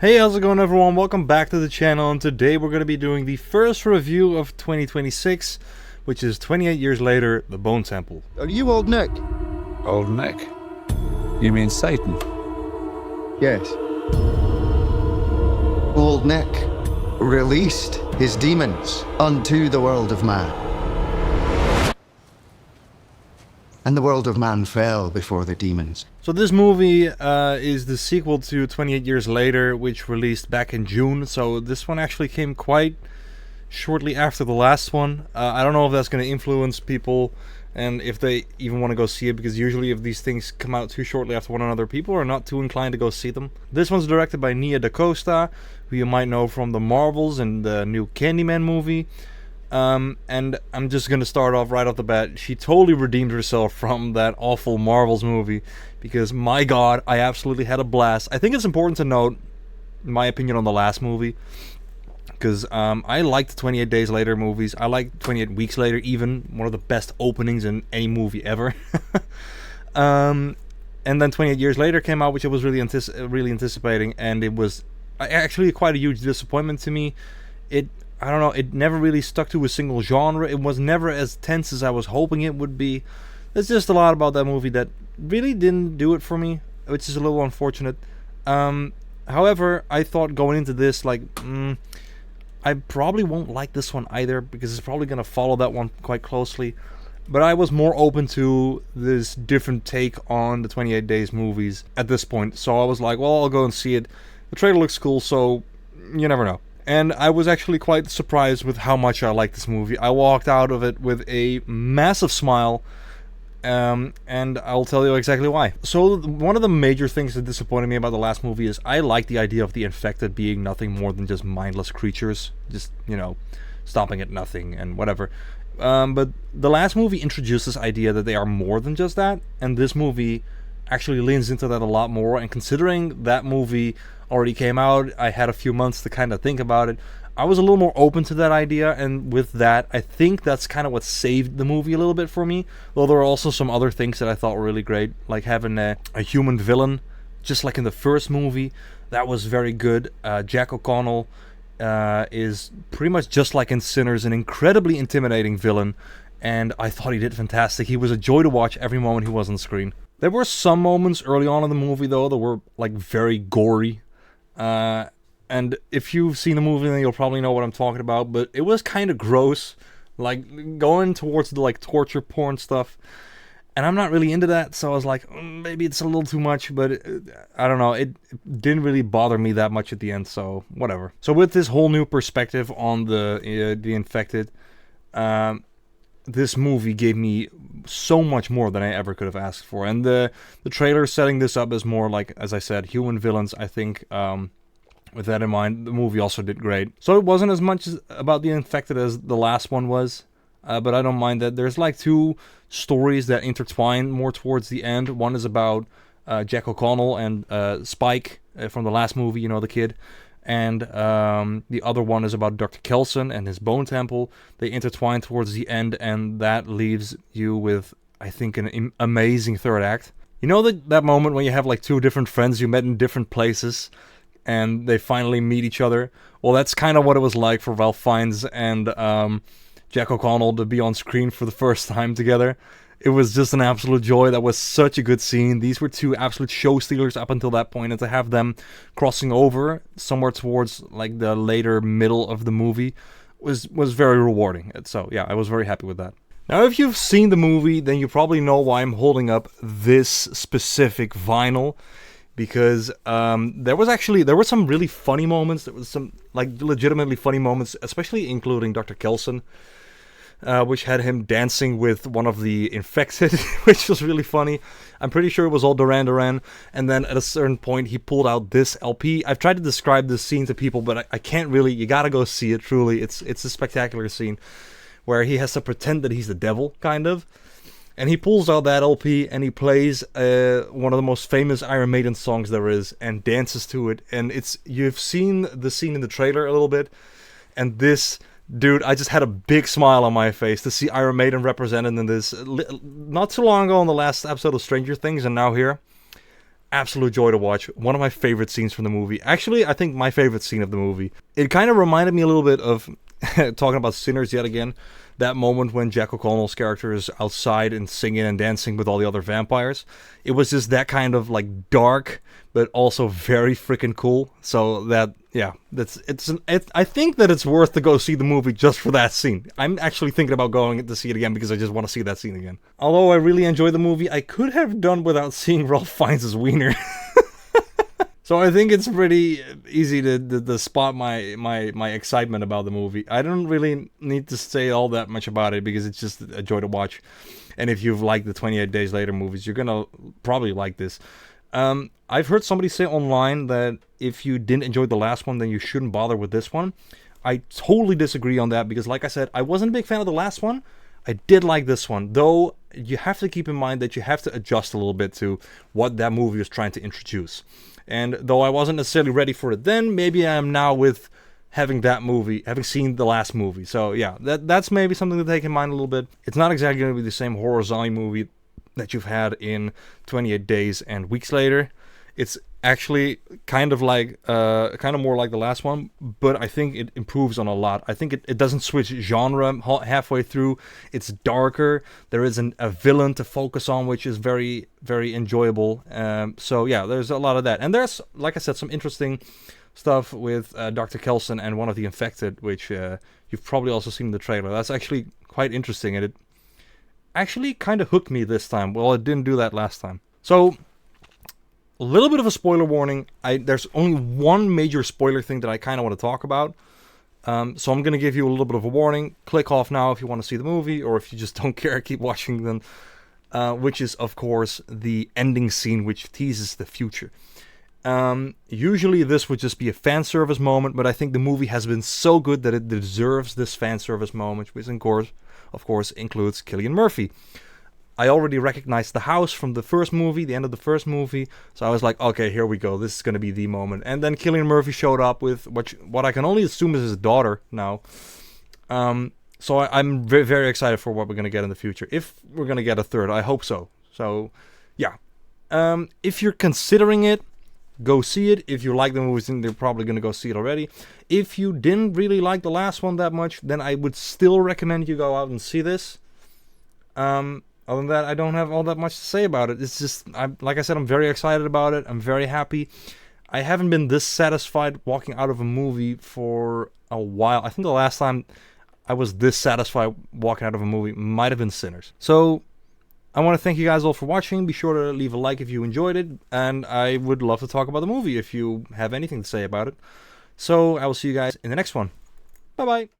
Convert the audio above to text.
Hey, how's it going everyone? Welcome back to the channel, and today we're going to be doing the first review of 2026, which is 28 years later, The Bone Temple. Are you Old Nick? Old Nick? You mean Satan? Yes. Old Nick released his demons unto the world of man. And the world of man fell before the demons. So this movie is the sequel to 28 Years Later, which released back in June. So this one actually came quite shortly after the last one. I don't know if that's going to influence people and if they even want to go see it, because usually if these things come out too shortly after one another, people are not too inclined to go see them. This one's directed by Nia DaCosta, who you might know from the Marvels and the new Candyman movie. And I'm just gonna start off right off the bat. She totally redeemed herself from that awful Marvels movie, because my god, I absolutely had a blast. I think it's important to note my opinion on the last movie, because I liked 28 Days Later movies. I like 28 Weeks Later, even one of the best openings in any movie ever. And then 28 Years Later came out, which I was really anticipating, and it was actually quite a huge disappointment to me. I don't know, it never really stuck to a single genre. It was never as tense as I was hoping it would be. There's just a lot about that movie that really didn't do it for me, which is a little unfortunate. However, I thought going into this, I probably won't like this one either, because it's probably going to follow that one quite closely. But I was more open to this different take on the 28 Days movies at this point. So I was like, well, I'll go and see it. The trailer looks cool, so you never know. And I was actually quite surprised with how much I liked this movie. I walked out of it with a massive smile, and I'll tell you exactly why. So one of the major things that disappointed me about the last movie is I like the idea of the infected being nothing more than just mindless creatures, just, stopping at nothing and whatever. But the last movie introduced this idea that they are more than just that, and this movie actually leans into that a lot more. And considering that movie already came out, I had a few months to kind of think about it, I was a little more open to that idea, and with that, I think that's kind of what saved the movie a little bit for me. Though there are also some other things that I thought were really great, like having a human villain, just like in the first movie. That was very good. Jack O'Connell is pretty much just like in Sinners, an incredibly intimidating villain, and I thought he did fantastic. He was a joy to watch every moment he was on screen. There were some moments early on in the movie, though, that were very gory. And if you've seen the movie, then you'll probably know what I'm talking about. But it was kind of gross, going towards the torture porn stuff. And I'm not really into that, so I was like, maybe it's a little too much. But I don't know, it didn't really bother me that much at the end, so whatever. So with this whole new perspective on the infected, this movie gave me so much more than I ever could have asked for. And the trailer setting this up as more like, as I said, human villains. I think with that in mind, the movie also did great. So it wasn't as much about the infected as the last one was, but I don't mind that. There's two stories that intertwine more towards the end. One is about Jack O'Connell and Spike from the last movie, the kid. And the other one is about Dr. Kelson and his bone temple. They intertwine towards the end, and that leaves you with, I think, an amazing third act. You know that moment when you have two different friends you met in different places, and they finally meet each other? Well, that's kind of what it was like for Ralph Fiennes and Jack O'Connell to be on screen for the first time together. It was just an absolute joy. That was such a good scene. These were two absolute show stealers up until that point, and to have them crossing over somewhere towards the later middle of the movie was very rewarding. So yeah, I was very happy with that. Now, if you've seen the movie, then you probably know why I'm holding up this specific vinyl, because there were some really funny moments. There was some legitimately funny moments, especially including Dr. Kelson. Which had him dancing with one of the infected, which was really funny. I'm pretty sure it was all Duran Duran. And then at a certain point, he pulled out this LP. I've tried to describe this scene to people, but I can't really. You gotta go see it, truly. It's a spectacular scene where he has to pretend that he's the devil, kind of. And he pulls out that LP and he plays one of the most famous Iron Maiden songs there is and dances to it. And you've seen the scene in the trailer a little bit. And this... Dude, I just had a big smile on my face to see Iron Maiden represented in this not too long ago in the last episode of Stranger Things, and now here. absolute joy to watch. One of my favorite scenes from the movie. Actually, I think my favorite scene of the movie. It kind of reminded me a little bit of talking about Sinners yet again. That moment when Jack O'Connell's character is outside and singing and dancing with all the other vampires. It was just that kind of like dark, but also very freaking cool. So that, yeah, I think that it's worth to go see the movie just for that scene. I'm actually thinking about going to see it again because I just want to see that scene again. Although I really enjoyed the movie, I could have done without seeing Ralph Fiennes' wiener. So I think it's pretty easy to spot my excitement about the movie. I don't really need to say all that much about it because it's just a joy to watch. And if you've liked the 28 Days Later movies, you're gonna probably like this. I've heard somebody say online that if you didn't enjoy the last one, then you shouldn't bother with this one. I totally disagree on that because, like I said, I wasn't a big fan of the last one. I did like this one, though you have to keep in mind that you have to adjust a little bit to what that movie was trying to introduce. And though I wasn't necessarily ready for it then, maybe I am now with having seen the last movie. So yeah, that's maybe something to take in mind a little bit. It's not exactly going to be the same horror zombie movie that you've had in 28 Days and Weeks Later. It's actually kind of more like the last one, but I think it improves on a lot. I think it doesn't switch genre halfway through. It's darker. There is a villain to focus on, which is very, very enjoyable. So yeah, there's a lot of that. And there's, like I said, some interesting stuff with Dr. Kelson and one of the infected, which you've probably also seen in the trailer. That's actually quite interesting, and it actually kind of hooked me this time. Well, it didn't do that last time. So a little bit of a spoiler warning. There's only one major spoiler thing that I kind of want to talk about. So I'm going to give you a little bit of a warning. Click off now if you want to see the movie, or if you just don't care, keep watching them. Which is, of course, the ending scene, which teases the future. Usually this would just be a fan service moment, but I think the movie has been so good that it deserves this fan service moment, which of course includes Cillian Murphy. I already recognized the house from the first movie, the end of the first movie, so I was like, okay, here we go, this is going to be the moment. And then Cillian Murphy showed up with what I can only assume is his daughter now. So I'm very, very excited for what we're going to get in the future. If we're going to get a third, I hope so. So, yeah. If you're considering it, go see it. If you like the movies, then you're probably going to go see it already. If you didn't really like the last one that much, then I would still recommend you go out and see this. Other than that, I don't have all that much to say about it. It's just, like I said, I'm very excited about it. I'm very happy. I haven't been this satisfied walking out of a movie for a while. I think the last time I was this satisfied walking out of a movie might have been Sinners. So I want to thank you guys all for watching. Be sure to leave a like if you enjoyed it. And I would love to talk about the movie if you have anything to say about it. So I will see you guys in the next one. Bye-bye.